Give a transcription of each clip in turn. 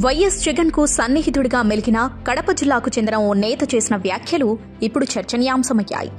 YS Jagan కు సన్నిహితుడిగా మెలిగిన కడప జిల్లాకు చెందిన ఓ నేత చేసిన వ్యాఖ్యలు ఇప్పుడు చర్చనీయాంశమయ్యాయి.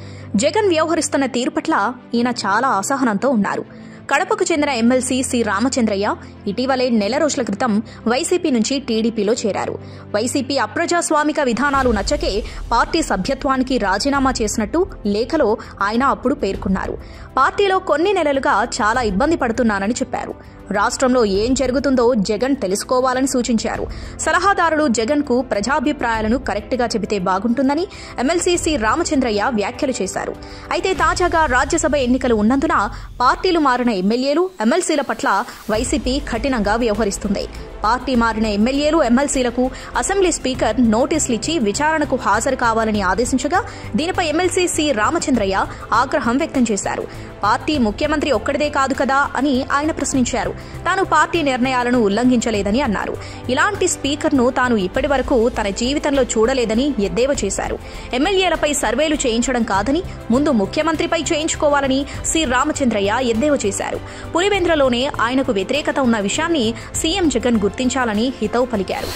జగన్ వ్యవహరిస్తున్న తీరు పట్ల ఈయన చాలా అసహనంతో ఉన్నారు. కడపకు చెందిన ఎమ్మెల్సీ సి రామచంద్రయ్య ఇటీవలే నెల రోజుల క్రితం వైసీపీ నుంచి టీడీపీలో చేరారు. వైసీపీ అప్రజాస్వామిక విధానాలు నచ్చకే పార్టీ సభ్యత్వానికి రాజీనామా చేసినట్టు లేఖలో ఆయన అప్పుడు పేర్కొన్నారు. పార్టీలో కొన్ని నెలలుగా చాలా ఇబ్బంది పడుతున్నానని చెప్పారు. రాష్ట్రంలో ఏం జరుగుతుందో జగన్ తెలుసుకోవాలని సూచించారు. సలహాదారులు జగన్ కు ప్రజాభిప్రాయాలను కరెక్ట్ గా చెబితే బాగుంటుందని ఎమ్మెల్సీ సి రామచంద్రయ్య వ్యాఖ్యలు చేశారు. అయితే తాజాగా రాజ్యసభ ఎన్నికలు ఉన్నందున పార్టీలు మారిన ఎమ్మెల్యేలు ఎమ్మెల్సీల పట్ల వైసీపీ కఠినంగా వ్యవహరిస్తుంది. పార్టీ మారిన ఎమ్మెల్యేలు ఎమ్మెల్సీలకు అసెంబ్లీ స్పీకర్ నోటీసులు ఇచ్చి విచారణకు హాజరు కావాలని ఆదేశించగా దీనిపై ఎమ్మెల్సీ సి రామచంద్రయ్య ఆగ్రహం వ్యక్తం చేశారు. పార్టీ ముఖ్యమంత్రి ఒక్కడిదే కాదు కదా అని ఆయన ప్రశ్నించారు. తాను పార్టీ నిర్ణయాలను ఉల్లంఘించలేదని అన్నారు. ఇలాంటి స్పీకర్ను తాను ఇప్పటి వరకు తన జీవితంలో చూడలేదని ఎద్దేవా చేశారు. ఎమ్మెల్యేలపై సర్వేలు చేయించడం కాదని ముందు ముఖ్యమంత్రిపై చేయించుకోవాలని సి రామచంద్రయ్య ఎద్దేవా చేశారు. పులివెందులలోనే ఆయనకు వ్యతిరేకత ఉన్న విషయాన్ని సీఎం జగన్ గుర్తించాలని హితవు పలికారు.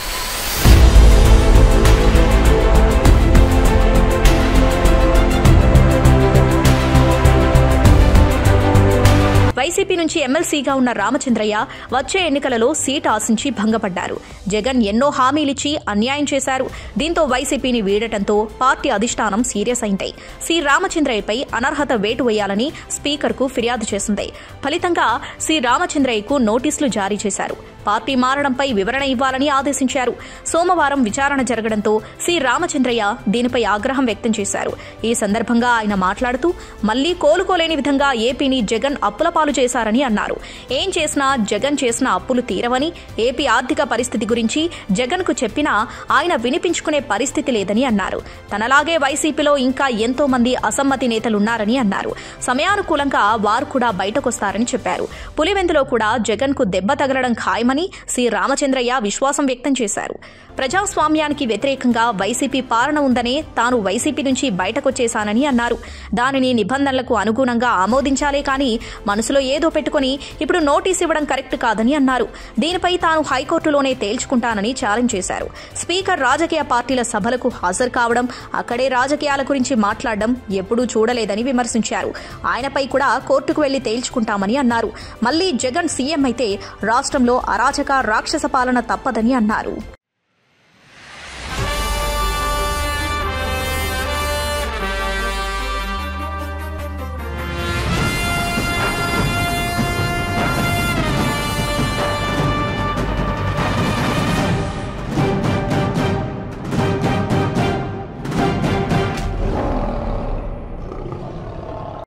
వైసీపీ నుంచి ఎమ్మెల్సీగా ఉన్న రామచంద్రయ్య వచ్చే ఎన్నికలలో సీటు ఆశించి భంగపడ్డారు. జగన్ ఎన్నో హామీలిచ్చి అన్యాయం చేశారు. దీంతో వైసీపీని వీడటంతో పార్టీ అధిష్టానం సీరియస్ అయింది. సి రామచంద్రయ్యపై అనర్హత వేటు వేయాలని స్పీకర్కు ఫిర్యాదు చేసింది. ఫలితంగా సి రామచంద్రయ్యకు నోటీసులు జారీ చేశారు. పార్టీ మారడంపై వివరణ ఇవ్వాలని ఆదేశించారు. సోమవారం విచారణ జరగడంతో సి రామచంద్రయ్య దీనిపై ఆగ్రహం వ్యక్తం చేశారు. ఈ సందర్భంగా ఆయన మాట్లాడుతూ మళ్లీ కోలుకోలేని విధంగా ఏపీని జగన్ అప్పుల పాలు చేశారని అన్నారు. ఏం చేసినా జగన్ చేసిన అప్పులు తీరవని, ఏపీ ఆర్థిక పరిస్థితి గురించి జగన్ కు చెప్పినా ఆయన వినిపించుకునే పరిస్థితి లేదని అన్నారు. తనలాగే వైసీపీలో ఇంకా ఎంతో మంది అసమ్మతి నేతలున్నారని అన్నారు. సమయానుకూలంగా వారు కూడా బయటకొస్తారని చెప్పారు. పులివెందులో కూడా జగన్ కు దెబ్బ తగలడం ఖాయమని సి రామచంద్రయ్య విశ్వాసం వ్యక్తం చేశారు. ప్రజాస్వామ్యానికి వ్యతిరేకంగా వైసీపీ పాలన ఉందనే తాను వైసీపీ నుంచి బయటకొచ్చేశానని అన్నారు. దానిని నిబంధనలకు అనుగుణంగా ఆమోదించాలే కానీ మనసులో ఏదో పెట్టుకుని ఇప్పుడు నోటీసు ఇవ్వడం కరెక్ట్ కాదని అన్నారు. దీనిపై తాను హైకోర్టులోనే తేల్చుకుంటానని ఛాలెంజ్ చేశారు. స్పీకర్ రాజకీయ పార్టీల సభలకు హాజరు కావడం, అక్కడే రాజకీయాల గురించి మాట్లాడడం ఎప్పుడూ చూడలేదని విమర్శించారు. ఆయనపై కూడా కోర్టుకు వెళ్లి తేల్చుకుంటామని అన్నారు. మళ్లీ జగన్ సీఎం అయితే రాష్ట్రంలో అరాచక రాక్షస పాలన తప్పదని అన్నారు.